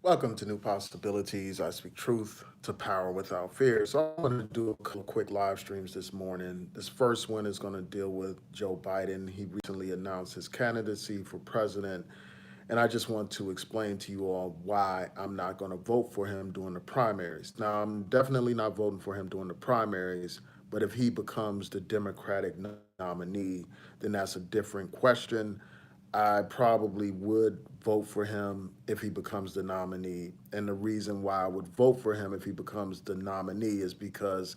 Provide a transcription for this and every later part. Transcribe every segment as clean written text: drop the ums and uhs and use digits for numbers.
Welcome to New Possibilities. I speak truth to power without fear. So I'm going to do a couple quick live streams this morning. This first one is going to deal with Joe Biden. He recently announced his candidacy for president, and I just want to explain to you all why I'm not going to vote for him during the primaries. Now, I'm definitely not voting for him during the primaries, but if he becomes the Democratic nominee, then that's a different question. I probably would vote for him if he becomes the nominee. And the reason why I would vote for him if he becomes the nominee is because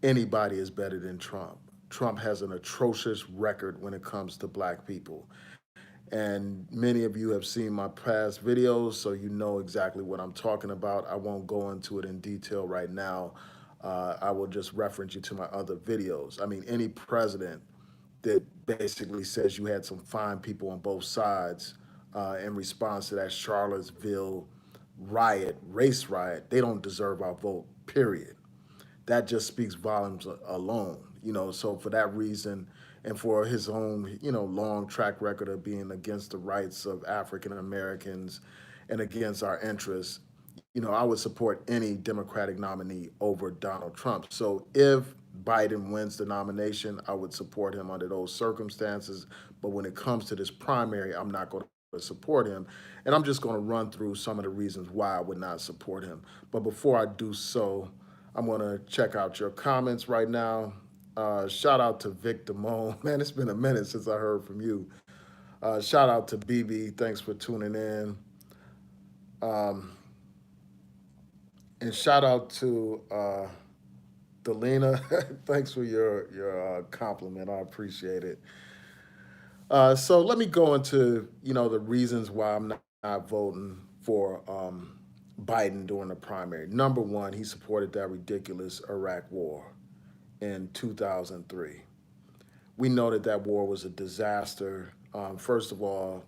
anybody is better than Trump. Trump has an atrocious record when it comes to black people. And many of you have seen my past videos, so you know exactly what I'm talking about. I won't go into it in detail right now. I will just reference you to my other videos. I mean, any president that basically says you had some fine people on both sides in response to that Charlottesville riot, race riot, they don't deserve our vote, period. That just speaks volumes alone, So for that reason, and for his own, long track record of being against the rights of African Americans and against our interests, I would support any Democratic nominee over Donald Trump. So if Biden wins the nomination, I would support him under those circumstances. But when it comes to this primary, I'm not going to support him. And I'm just going to run through some of the reasons why I would not support him. But before I do so, I'm going to check out your comments right now. Shout out to Vic Damone. Man, it's been a minute since I heard from you. Shout out to BB. Thanks for tuning in. Um, and shout out to Delina. Thanks for your compliment. I appreciate it. So let me go into the reasons why I'm not voting for Biden during the primary. Number one, he supported that ridiculous Iraq War in 2003. We know that that war was a disaster. First of all,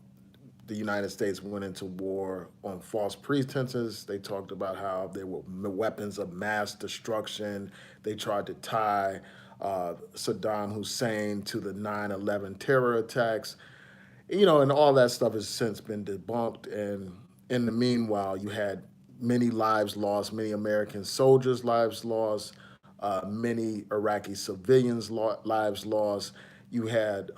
the United States went into war on false pretenses. They talked about how they were weapons of mass destruction. They tried to tie Saddam Hussein to the 9/11 terror attacks. And all that stuff has since been debunked. And in the meanwhile, you had many lives lost, many American soldiers' lives lost, many Iraqi civilians' lives lost. You had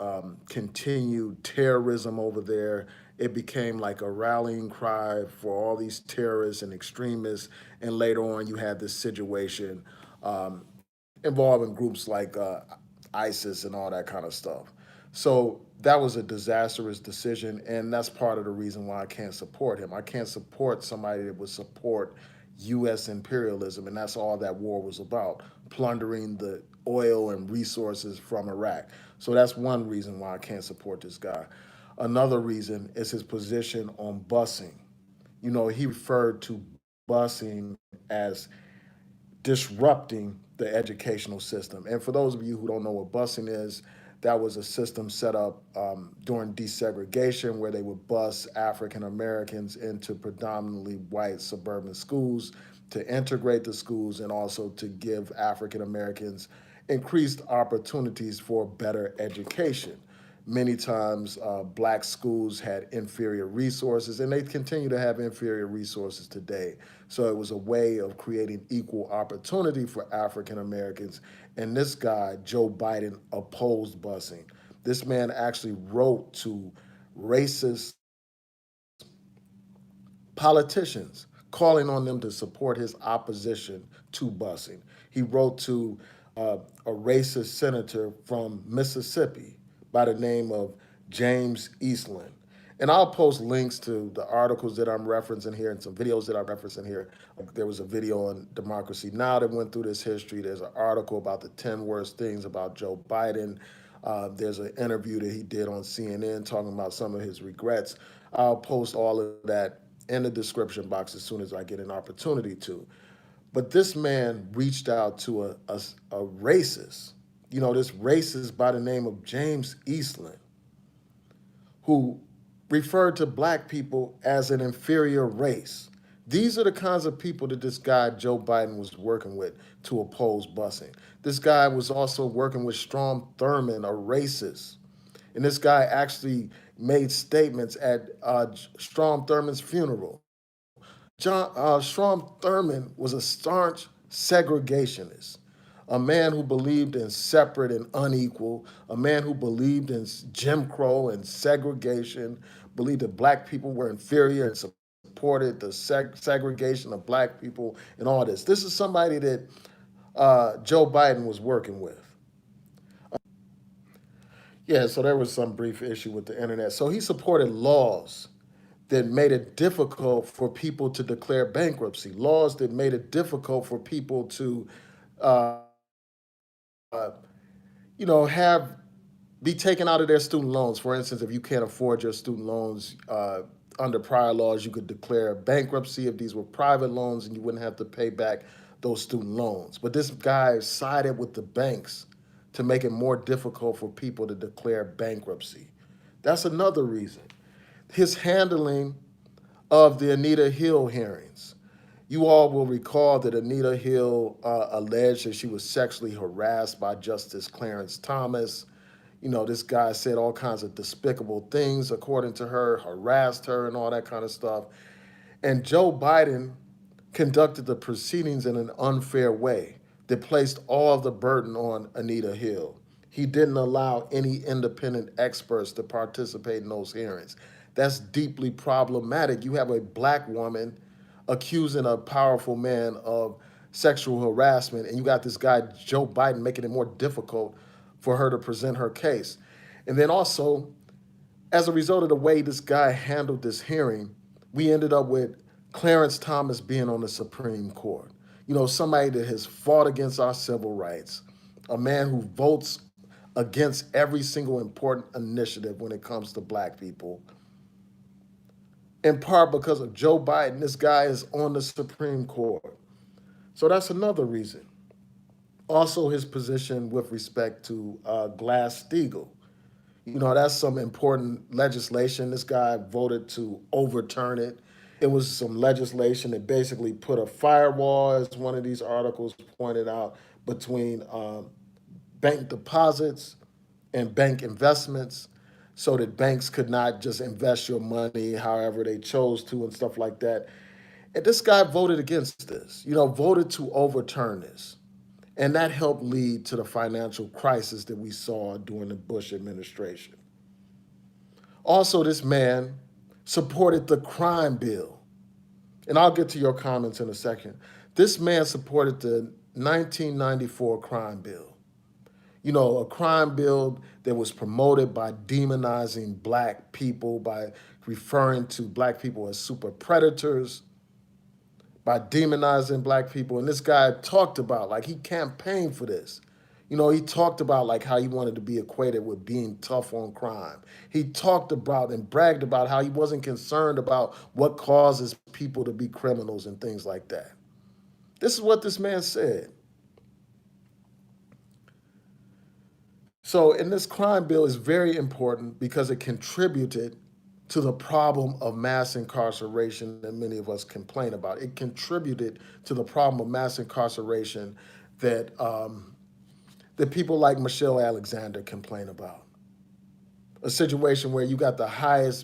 continued terrorism over there. It became like a rallying cry for all these terrorists and extremists. And later on, you had this situation involving groups like ISIS and all that kind of stuff. So that was a disastrous decision, and that's part of the reason why I can't support him. I can't support somebody that would support U.S. imperialism, and that's all that war was about, plundering the oil and resources from Iraq. So that's one reason why I can't support this guy. Another reason is his position on busing. He referred to busing as disrupting the educational system. And for those of you who don't know what busing is, that was a system set up during desegregation where they would bus African Americans into predominantly white suburban schools to integrate the schools and also to give African Americans increased opportunities for better education. Many times, black schools had inferior resources, and they continue to have inferior resources today. So it was a way of creating equal opportunity for African Americans. And this guy, Joe Biden, opposed busing. This man actually wrote to racist politicians, calling on them to support his opposition to busing. He wrote to a racist senator from Mississippi by the name of James Eastland. And I'll post links to the articles that I'm referencing here and some videos that I'm referencing here. There was a video on Democracy Now! That went through this history. There's an article about the 10 worst things about Joe Biden. There's an interview that he did on CNN talking about some of his regrets. I'll post all of that in the description box as soon as I get an opportunity to. But this man reached out to a racist, this racist by the name of James Eastland, who referred to black people as an inferior race. These are the kinds of people that this guy, Joe Biden, was working with to oppose busing. This guy was also working with Strom Thurmond, a racist. And this guy actually made statements at Strom Thurmond's funeral. Strom Thurmond was a staunch segregationist, a man who believed in separate and unequal, a man who believed in Jim Crow and segregation, believed that black people were inferior and supported the segregation of black people and all this. This is somebody that Joe Biden was working with. Yeah, so there was some brief issue with the internet. So he supported laws that made it difficult for people to declare bankruptcy, laws that made it difficult for people to, uh, have be taken out of their student loans. For instance, if you can't afford your student loans, under prior laws, you could declare bankruptcy if these were private loans and you wouldn't have to pay back those student loans. But this guy sided with the banks to make it more difficult for people to declare bankruptcy. That's another reason. His handling of the Anita Hill hearings. You all will recall that Anita Hill alleged that she was sexually harassed by Justice Clarence Thomas. This guy said all kinds of despicable things, according to her, harassed her and all that kind of stuff. And Joe Biden conducted the proceedings in an unfair way that placed all of the burden on Anita Hill. He didn't allow any independent experts to participate in those hearings. That's deeply problematic. You have a black woman accusing a powerful man of sexual harassment, and you got this guy, Joe Biden, making it more difficult for her to present her case. And then also, as a result of the way this guy handled this hearing, we ended up with Clarence Thomas being on the Supreme Court. Somebody that has fought against our civil rights, a man who votes against every single important initiative when it comes to black people. In part because of Joe Biden, this guy is on the Supreme Court. So that's another reason. Also, his position with respect to Glass Steagall. That's some important legislation. This guy voted to overturn it. It was some legislation that basically put a firewall, as one of these articles pointed out, between bank deposits and bank investments, so that banks could not just invest your money however they chose to and stuff like that. And this guy voted against this, voted to overturn this. And that helped lead to the financial crisis that we saw during the Bush administration. Also, this man supported the crime bill. And I'll get to your comments in a second. This man supported the 1994 crime bill. A crime bill that was promoted by demonizing black people, by referring to black people as super predators, by demonizing black people. And this guy talked about, like, he campaigned for this. He talked about, like, how he wanted to be equated with being tough on crime. He talked about and bragged about how he wasn't concerned about what causes people to be criminals and things like that. This is what this man said. So, and this crime bill is very important because it contributed to the problem of mass incarceration that many of us complain about. It contributed to the problem of mass incarceration that that people like Michelle Alexander complain about. A situation where you got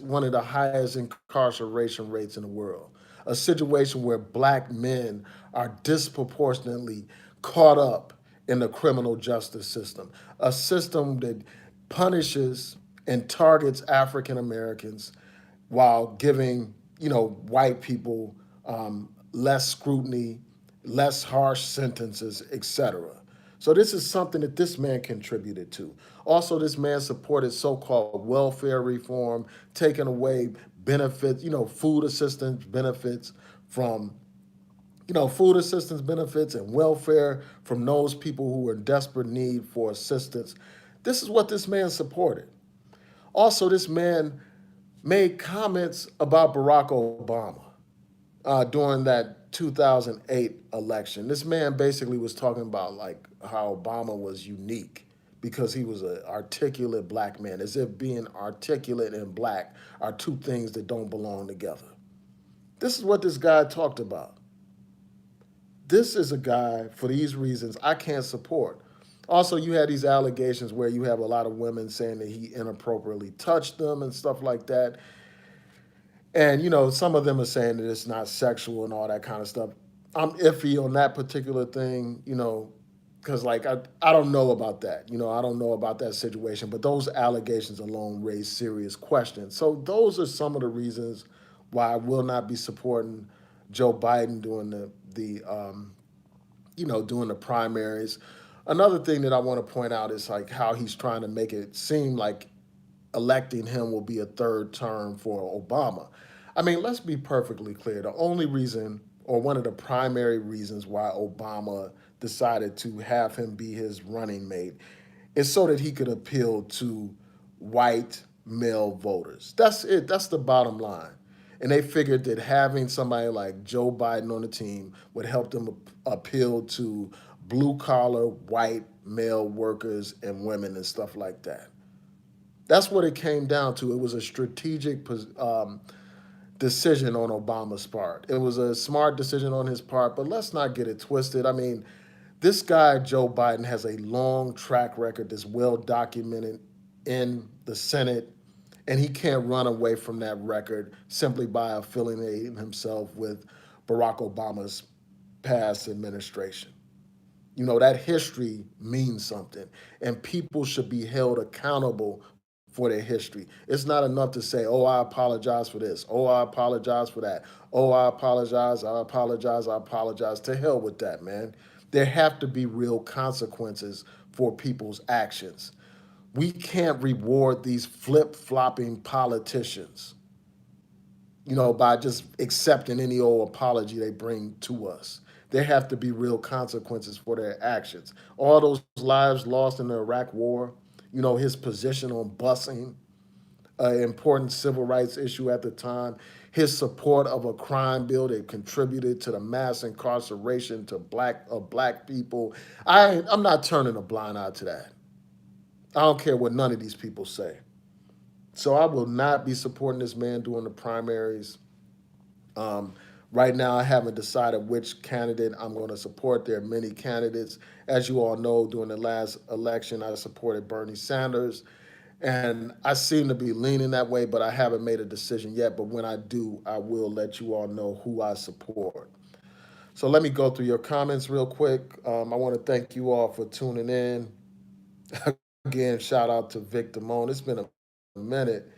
one of the highest incarceration rates in the world. A situation where black men are disproportionately caught up in the criminal justice system. A system that punishes and targets African Americans while giving, white people less scrutiny, less harsh sentences, etc. So this is something that this man contributed to. Also, this man supported so-called welfare reform, taking away benefits, food assistance benefits from, food assistance benefits and welfare from those people who were in desperate need for assistance. This is what this man supported. Also, this man made comments about Barack Obama during that 2008 election. This man basically was talking about, like, how Obama was unique because he was an articulate black man, as if being articulate and black are two things that don't belong together. This is what this guy talked about. This is a guy, for these reasons, I can't support. Also, you had these allegations where you have a lot of women saying that he inappropriately touched them and stuff like that. And some of them are saying that it's not sexual and all that kind of stuff. I'm iffy on that particular thing, because like I don't know about that. I don't know about that situation. But those allegations alone raise serious questions. So those are some of the reasons why I will not be supporting Joe Biden during during the primaries. Another thing that I want to point out is like how he's trying to make it seem like electing him will be a third term for Obama. I mean, let's be perfectly clear. The only reason, or one of the primary reasons why Obama decided to have him be his running mate is so that he could appeal to white male voters. That's it. That's the bottom line. And they figured that having somebody like Joe Biden on the team would help them appeal to blue collar white male workers and women and stuff like that. That's what it came down to. It was a strategic decision on Obama's part. It was a smart decision on his part, but let's not get it twisted. I mean, this guy, Joe Biden, has a long track record that's well documented in the Senate, and he can't run away from that record simply by affiliating himself with Barack Obama's past administration. That history means something, and people should be held accountable for their history. It's not enough to say, oh, I apologize for this. Oh, I apologize for that. Oh, I apologize. I apologize. I apologize. To hell with that, man. There have to be real consequences for people's actions. We can't reward these flip flopping politicians, by just accepting any old apology they bring to us. There have to be real consequences for their actions. All those lives lost in the Iraq War, his position on busing, an important civil rights issue at the time, his support of a crime bill that contributed to the mass incarceration to black people. I'm not turning a blind eye to that. I don't care what none of these people say. So I will not be supporting this man during the primaries. Um, right now, I haven't decided which candidate I'm going to support. There are many candidates. As you all know, during the last election, I supported Bernie Sanders. And I seem to be leaning that way, but I haven't made a decision yet. But when I do, I will let you all know who I support. So let me go through your comments real quick. I want to thank you all for tuning in. Again, shout out to Vic Damone. It's been a minute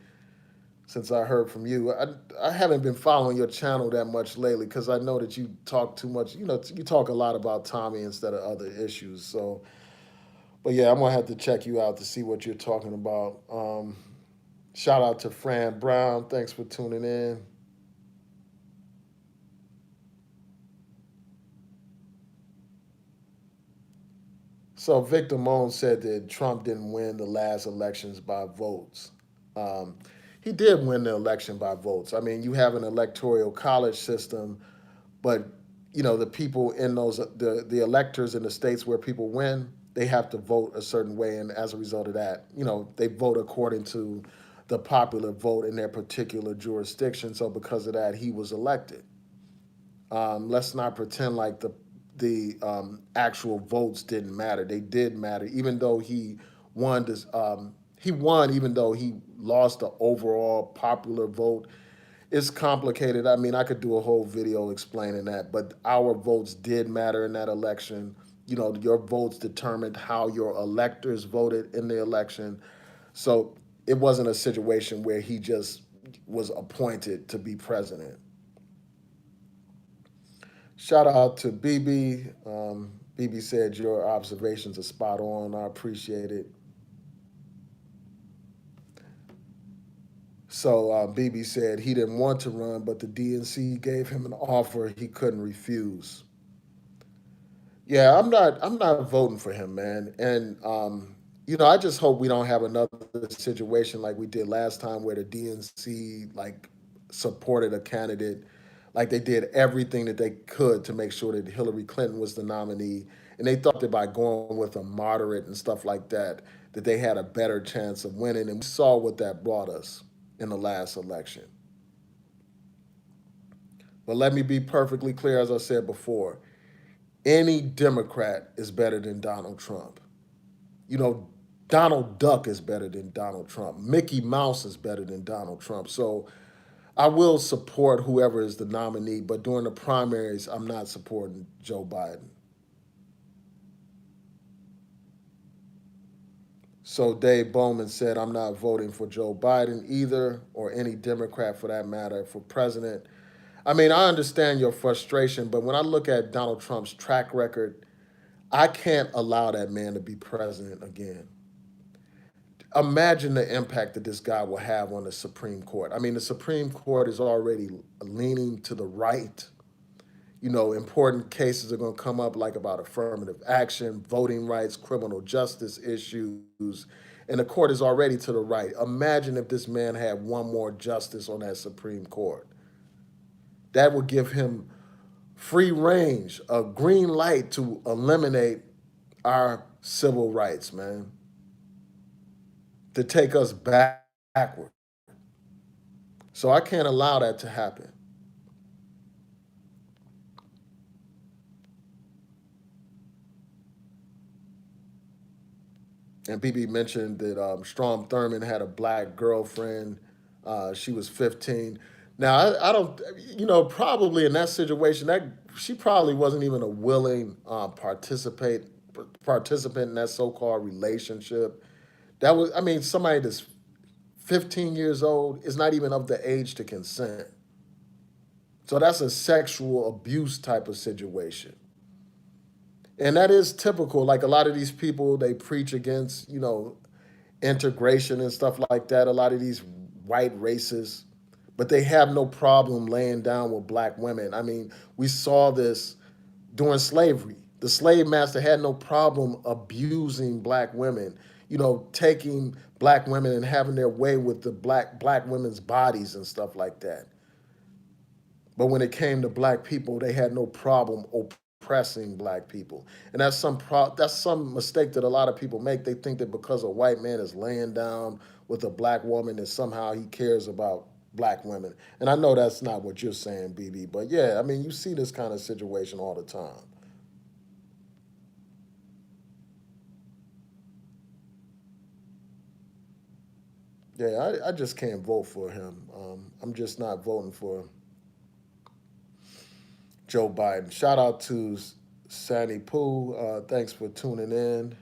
since I heard from you. I haven't been following your channel that much lately because I know that you talk too much. You talk a lot about Tommy instead of other issues. So, but yeah, I'm gonna have to check you out to see what you're talking about. Shout out to Fran Brown. Thanks for tuning in. So Victor Moan said that Trump didn't win the last elections by votes. Um, he did win the election by votes. I mean, you have an electoral college system, but the people in those the electors in the states where people win, they have to vote a certain way, and as a result of that, they vote according to the popular vote in their particular jurisdiction. So because of that, he was elected. Let's not pretend like the actual votes didn't matter. They did matter, even though he won this. He won even though he lost the overall popular vote. It's complicated. I mean, I could do a whole video explaining that, but our votes did matter in that election. Your votes determined how your electors voted in the election. So it wasn't a situation where he just was appointed to be president. Shout out to BB. BB said your observations are spot on. I appreciate it. So BB said he didn't want to run, but the DNC gave him an offer he couldn't refuse. Yeah, I'm not voting for him, man. And I just hope we don't have another situation like we did last time where the DNC like supported a candidate, like they did everything that they could to make sure that Hillary Clinton was the nominee, and they thought that by going with a moderate and stuff like that, that they had a better chance of winning. And we saw what that brought us in the last election. But let me be perfectly clear, as I said before, any Democrat is better than Donald Trump. You know, Donald Duck is better than Donald Trump. Mickey Mouse is better than Donald Trump. So I will support whoever is the nominee, but during the primaries, I'm not supporting Joe Biden. So Dave Bowman said, I'm not voting for Joe Biden either, or any Democrat for that matter, for president. I mean, I understand your frustration, but when I look at Donald Trump's track record, I can't allow that man to be president again. Imagine the impact that this guy will have on the Supreme Court. I mean, the Supreme Court is already leaning to the right. You know, important cases are going to come up like about affirmative action, voting rights, criminal justice issues, and the court is already to the right. Imagine if this man had one more justice on that Supreme Court. That would give him free range, a green light to eliminate our civil rights, man, to take us backward. So I can't allow that to happen. And BB mentioned that Strom Thurmond had a black girlfriend. She was 15. Now I don't, probably in that situation, that she probably wasn't even a willing participant in that so-called relationship. That was, I mean, somebody that's 15 years old is not even of the age to consent. So that's a sexual abuse type of situation. And that is typical. Like a lot of these people, they preach against, integration and stuff like that. A lot of these white racists, but they have no problem laying down with black women. I mean, we saw this during slavery. The slave master had no problem abusing black women, taking black women and having their way with the black women's bodies and stuff like that. But when it came to black people, they had no problem oppressing black people, and that's some mistake that a lot of people make. They think that because a white man is laying down with a black woman, that somehow he cares about black women. And I know that's not what you're saying, BB. But yeah, I mean, you see this kind of situation all the time. Yeah, I just can't vote for him. I'm just not voting for Joe Biden. Shout out to Sandy Pooh. Thanks for tuning in.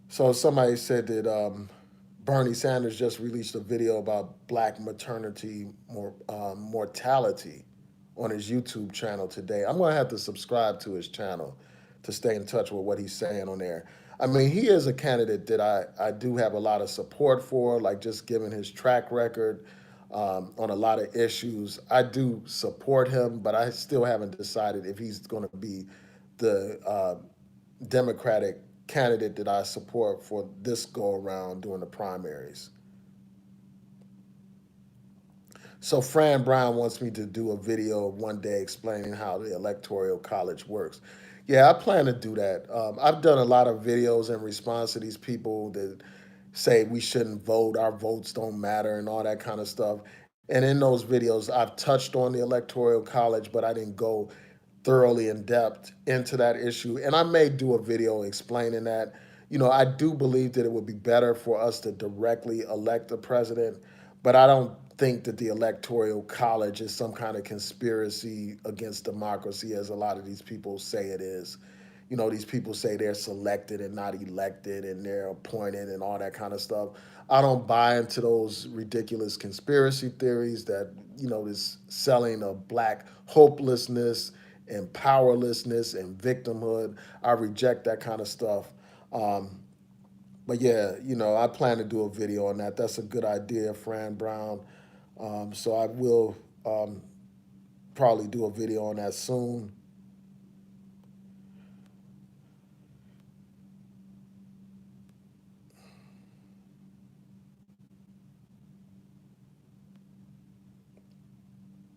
So somebody said that Bernie Sanders just released a video about black maternity mortality on his YouTube channel today. I'm going to have to subscribe to his channel to stay in touch with what he's saying on there. I mean, he is a candidate that I do have a lot of support for, like just given his track record on a lot of issues. I do support him, but I still haven't decided if he's going to be the Democratic candidate that I support for this go around during the primaries. So Fran Brown wants me to do a video one day explaining how the Electoral College works. Yeah, I plan to do that. I've done a lot of videos in response to these people that say we shouldn't vote, our votes don't matter, and all that kind of stuff. And in those videos, I've touched on the Electoral College, but I didn't go thoroughly in depth into that issue. And I may do a video explaining that. I do believe that it would be better for us to directly elect a president, but I don't think that the Electoral College is some kind of conspiracy against democracy, as a lot of these people say it is. These people say they're selected and not elected and they're appointed and all that kind of stuff. I don't buy into those ridiculous conspiracy theories that, this selling of black hopelessness and powerlessness and victimhood. I reject that kind of stuff. But yeah, I plan to do a video on that. That's a good idea, Fran Brown. So I will probably do a video on that soon.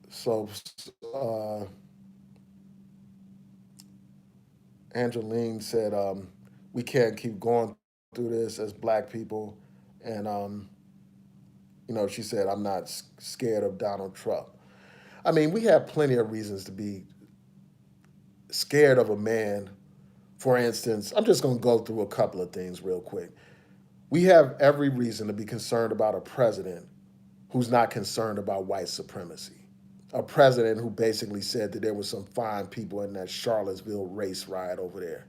So uh, Angeline said, we can't keep going through this as black people. And, she said, I'm not scared of Donald Trump. I mean, we have plenty of reasons to be scared of a man For instance, I'm just going to go through a couple of things real quick. We have every reason to be concerned about a president who's not concerned about white supremacy. A president who basically said that there were some fine people in that Charlottesville race riot over there.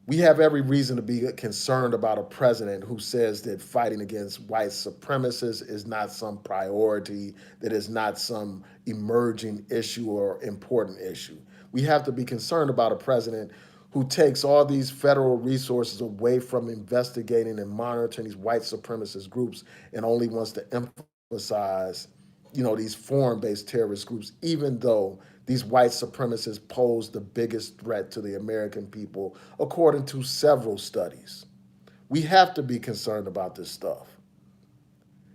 We have every reason to be concerned about a president who says that fighting against white supremacists is not some priority, that is not some emerging issue or important issue. We have to be concerned about a president who takes all these federal resources away from investigating and monitoring these white supremacist groups and only wants to emphasize, these foreign-based terrorist groups, even though these white supremacists pose the biggest threat to the American people, according to several studies. We have to be concerned about this stuff.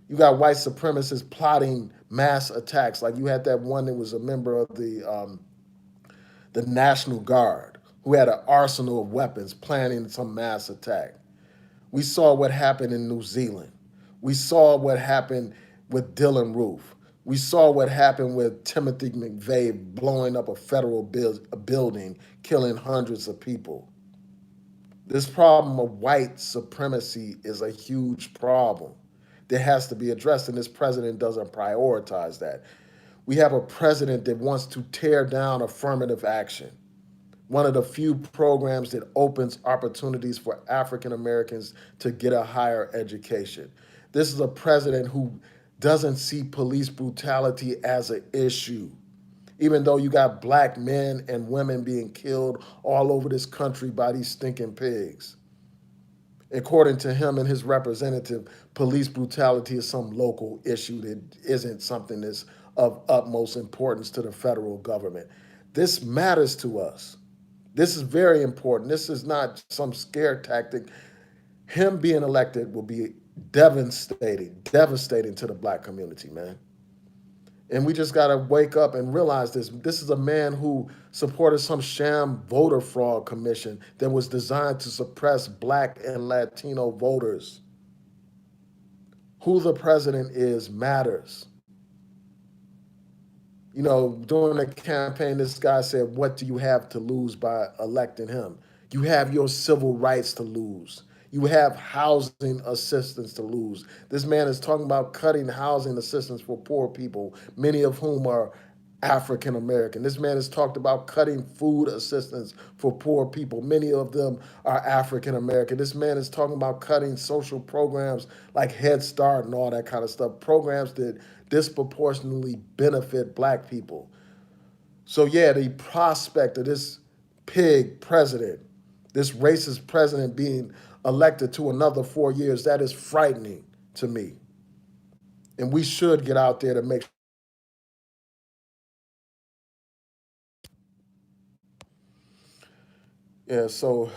You got white supremacists plotting mass attacks, like you had that one that was a member of the National Guard who had an arsenal of weapons planning some mass attack. We saw what happened in New Zealand. We saw what happened with Dylan Roof. We saw what happened with Timothy McVeigh blowing up a federal building, killing hundreds of people. This problem of white supremacy is a huge problem that has to be addressed, and this president doesn't prioritize that. We have a president that wants to tear down affirmative action, one of the few programs that opens opportunities for African Americans to get a higher education. This is a president who doesn't see police brutality as an issue, even though you got black men and women being killed all over this country by these stinking pigs. According to him and his representative, police brutality is some local issue that isn't something that's of utmost importance to the federal government. This matters to us. This is very important. This is not some scare tactic. Him being elected will be devastating to the black community, man. And we just got to wake up and realize this. This is a man who supported some sham voter fraud commission that was designed to suppress black and Latino voters. Who the president is matters. During the campaign, this guy said, what do you have to lose by electing him? You have your civil rights to lose. You have housing assistance to lose. This man is talking about cutting housing assistance for poor people, many of whom are African American. This man has talked about cutting food assistance for poor people. Many of them are African American. This man is talking about cutting social programs like Head Start and all that kind of stuff, programs that disproportionately benefit black people. So yeah, the prospect of this pig president, this racist president being elected to another 4 years, that is frightening to me. And we should get out there to make. Yeah, so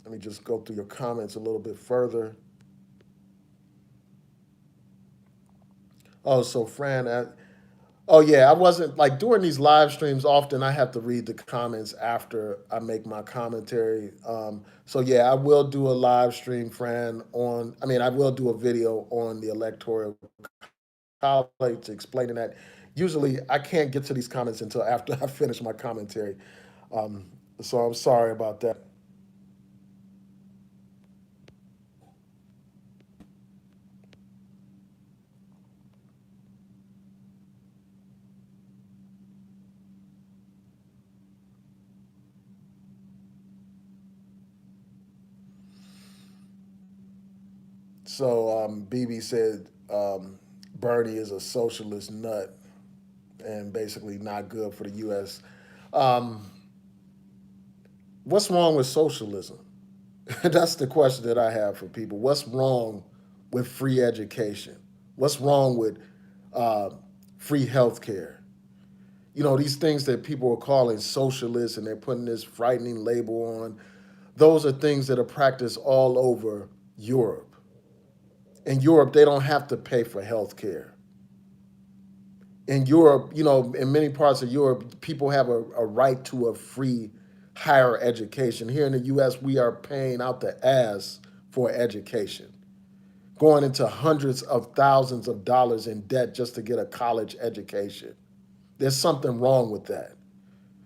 let me just go through your comments a little bit further. Oh, so Fran, oh yeah, I wasn't like during these live streams. Often I have to read the comments after I make my commentary. So yeah, I will do a live stream, Fran. I will do a video on the electoral college explaining that. Usually, I can't get to these comments until after I finish my commentary. Um, so I'm sorry about that. So BB said Bernie is a socialist nut and basically not good for the U.S. Um, what's wrong with socialism? That's the question that I have for people. What's wrong with free education? What's wrong with uh, free health care? These things that people are calling socialists and they're putting this frightening label on, those are things that are practiced all over Europe. In Europe, they don't have to pay for health care. In Europe, in many parts of Europe, people have a right to a free higher education. Here in the US, we are paying out the ass for education, going into hundreds of thousands of dollars in debt just to get a college education. There's something wrong with that.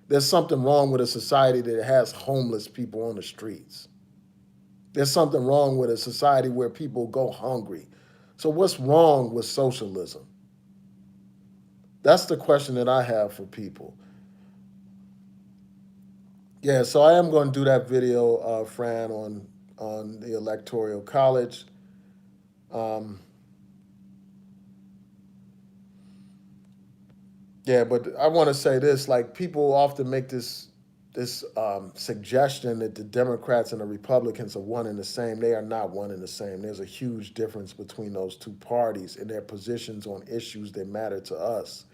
There's something wrong with a society that has homeless people on the streets. There's something wrong with a society where people go hungry. So, what's wrong with socialism? That's the question that I have for people. Yeah, so I am going to do that video, Fran, on the Electoral College. Um, yeah, but I want to say this: like people often make this suggestion that the Democrats and the Republicans are one and the same. They are not one and the same. There's a huge difference between those two parties and their positions on issues that matter to us.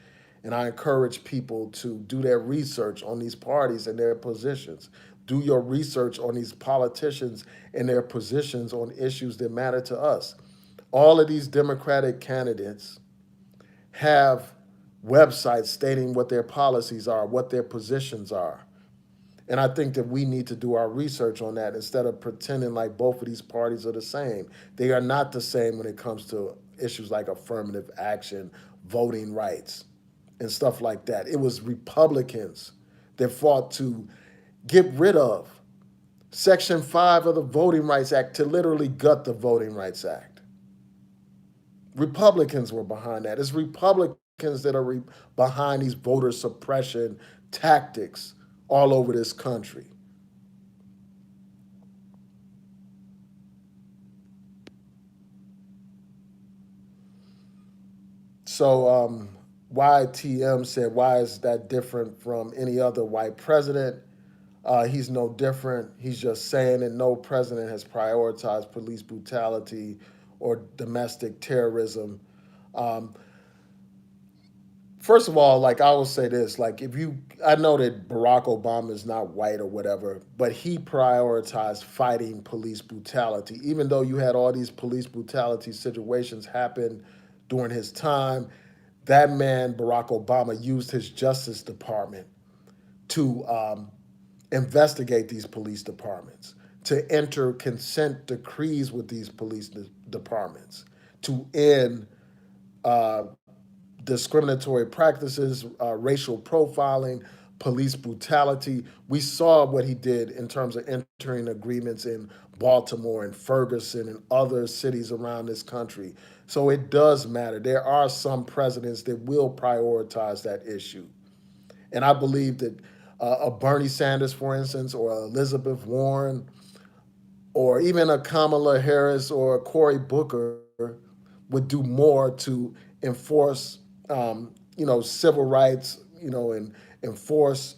And I encourage people to do their research on these parties and their positions. Do your research on these politicians and their positions on issues that matter to us. All of these Democratic candidates have websites stating what their policies are, what their positions are. And I think that we need to do our research on that instead of pretending like both of these parties are the same. They are not the same when it comes to issues like affirmative action, voting rights, and stuff like that. It was Republicans that fought to get rid of Section 5 of the Voting Rights Act, to literally gut the Voting Rights Act. Republicans were behind that. It's Republicans that are behind these voter suppression tactics all over this country. So YTM said, why is that different from any other white president? He's no different. He's just saying that no president has prioritized police brutality or domestic terrorism. Um, First of all, like I will say this, like if you, I know that Barack Obama is not white or whatever, but he prioritized fighting police brutality. Even though you had all these police brutality situations happen during his time, that man, Barack Obama, used his Justice Department to investigate these police departments, to enter consent decrees with these police departments, to end uh, discriminatory practices, racial profiling, police brutality. We saw what he did in terms of entering agreements in Baltimore and Ferguson and other cities around this country. So it does matter. There are some presidents that will prioritize that issue. And I believe that a Bernie Sanders, for instance, or Elizabeth Warren, or even a Kamala Harris or a Cory Booker would do more to enforce, civil rights, and enforce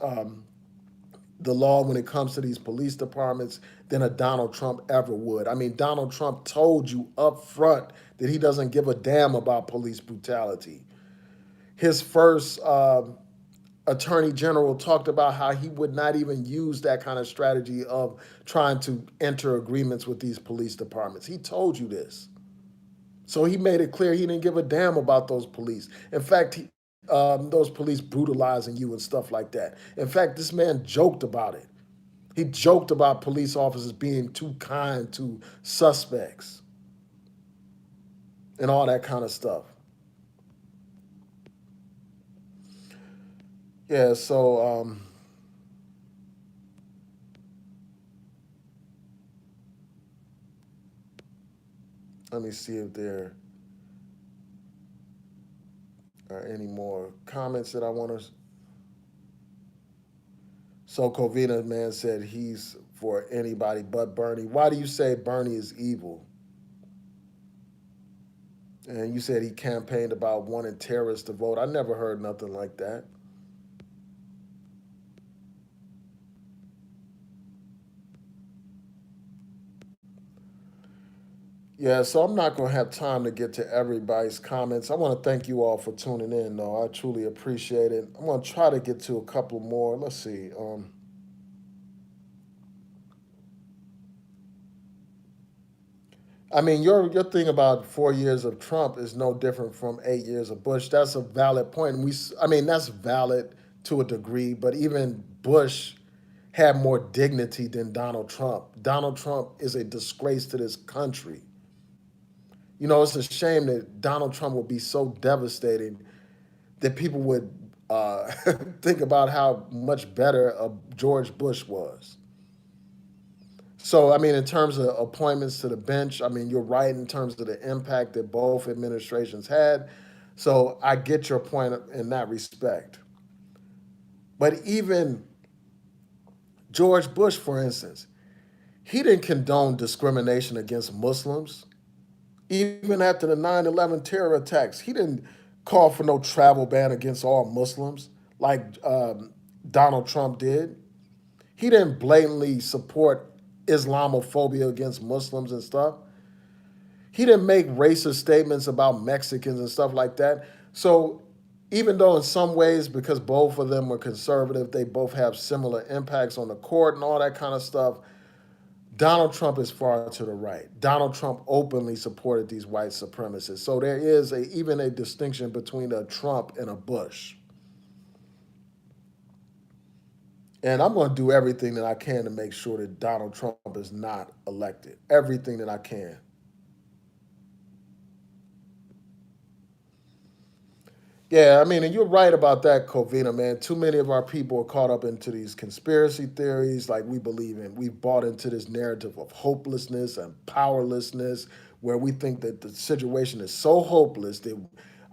the law when it comes to these police departments than a Donald Trump ever would. I mean, Donald Trump told you up front that he doesn't give a damn about police brutality. His first attorney general talked about how he would not even use that kind of strategy of trying to enter agreements with these police departments. He told you this. So he made it clear he didn't give a damn about those police. In fact, those police brutalizing you and stuff like that. In fact, this man joked about it. He joked about police officers being too kind to suspects and all that kind of stuff. Yeah, so let me see if there are any more comments that I want to. So Covina man said he's for anybody but Bernie. Why do you say Bernie is evil? And you said he campaigned about wanting terrorists to vote. I never heard nothing like that. Yeah, so I'm not going to have time to get to everybody's comments. I want to thank you all for tuning in, though. I truly appreciate it. I'm going to try to get to a couple more. Let's see. I mean, your thing about 4 years of Trump is no different from 8 years of Bush. That's a valid point. And I mean, that's valid to a degree. But even Bush had more dignity than Donald Trump. Donald Trump is a disgrace to this country. It's a shame that Donald Trump would be so devastating that people would Uh, think about how much better George Bush was. So, I mean, in terms of appointments to the bench, I mean, you're right in terms of the impact that both administrations had. So, I get your point in that respect. But even George Bush, for instance, he didn't condone discrimination against Muslims. Even after the 9/11 terror attacks, he didn't call for no travel ban against all Muslims like Donald Trump did. He didn't blatantly support Islamophobia against Muslims and stuff. He didn't make racist statements about Mexicans and stuff like that. So even though in some ways, because both of them were conservative, they both have similar impacts on the court and all that kind of stuff, Donald Trump is far to the right. Donald Trump openly supported these white supremacists. So there is even a distinction between a Trump and a Bush. And I'm going to do everything that I can to make sure that Donald Trump is not elected. Everything that I can. Yeah, I mean, and you're right about that, Covina, man. Too many of our people are caught up into these conspiracy theories, like we believe in. We've bought into this narrative of hopelessness and powerlessness, where we think that the situation is so hopeless that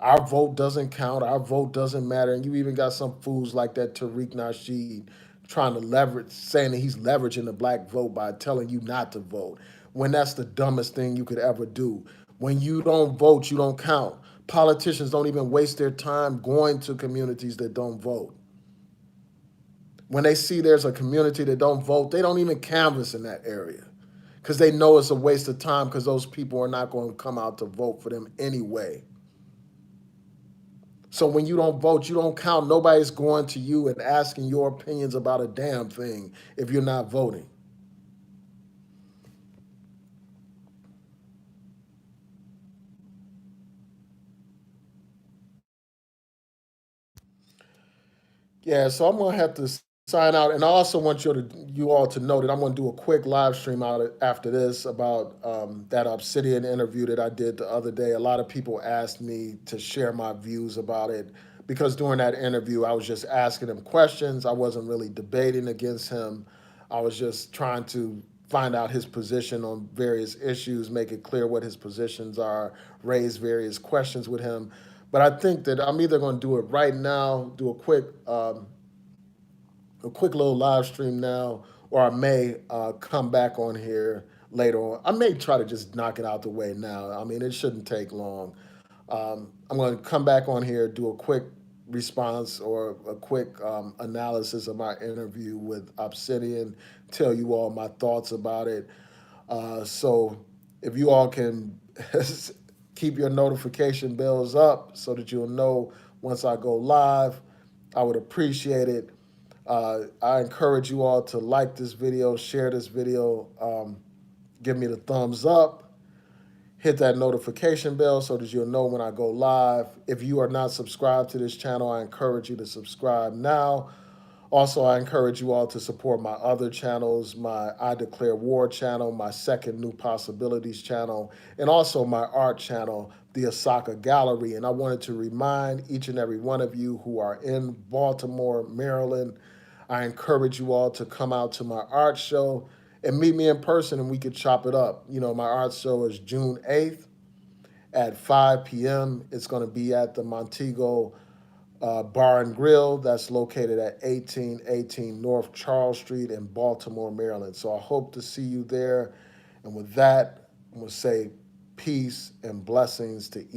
our vote doesn't count, our vote doesn't matter. And you even got some fools like that Tariq Nasheed trying to leverage, saying that he's leveraging the black vote by telling you not to vote, when that's the dumbest thing you could ever do. When you don't vote, you don't count. Politicians don't even waste their time going to communities that don't vote. When they see there's a community that don't vote, they don't even canvass in that area because they know it's a waste of time because those people are not going to come out to vote for them anyway. So when you don't vote, you don't count. Nobody's going to you and asking your opinions about a damn thing if you're not voting. Yeah, so I'm gonna have to sign out, and I also want you all to know that I'm gonna do a quick live stream out after this about that Obsidian interview that I did the other day. A lot of people asked me to share my views about it because during that interview I was just asking him questions. I wasn't really debating against him. I was just trying to find out his position on various issues, make it clear what his positions are, raise various questions with him. But I think that I'm either going to do it right now, do a quick little live stream now, or I may come back on here later on. I may try to just knock it out the way now. I mean, it shouldn't take long. I'm going to come back on here, do a quick response or a quick analysis of my interview with Obsidian, tell you all my thoughts about it. So if you all can keep your notification bells up so that you'll know once I go live, I would appreciate it. I encourage you all to like this video, share this video, give me the thumbs up, hit that notification bell so that you'll know when I go live. If you are not subscribed to this channel, I encourage you to subscribe now. Also, I encourage you all to support my other channels, my I Declare War channel, my Second New Possibilities channel, and also my art channel, the Osaka Gallery. And I wanted to remind each and every one of you who are in Baltimore, Maryland, I encourage you all to come out to my art show and meet me in person and we could chop it up. You know, my art show is June 8th at 5 p.m. It's going to be at the Montego Bar and Grill that's located at 1818 North Charles Street in Baltimore, Maryland. So I hope to see you there. And with that, I'm going to say peace and blessings to each.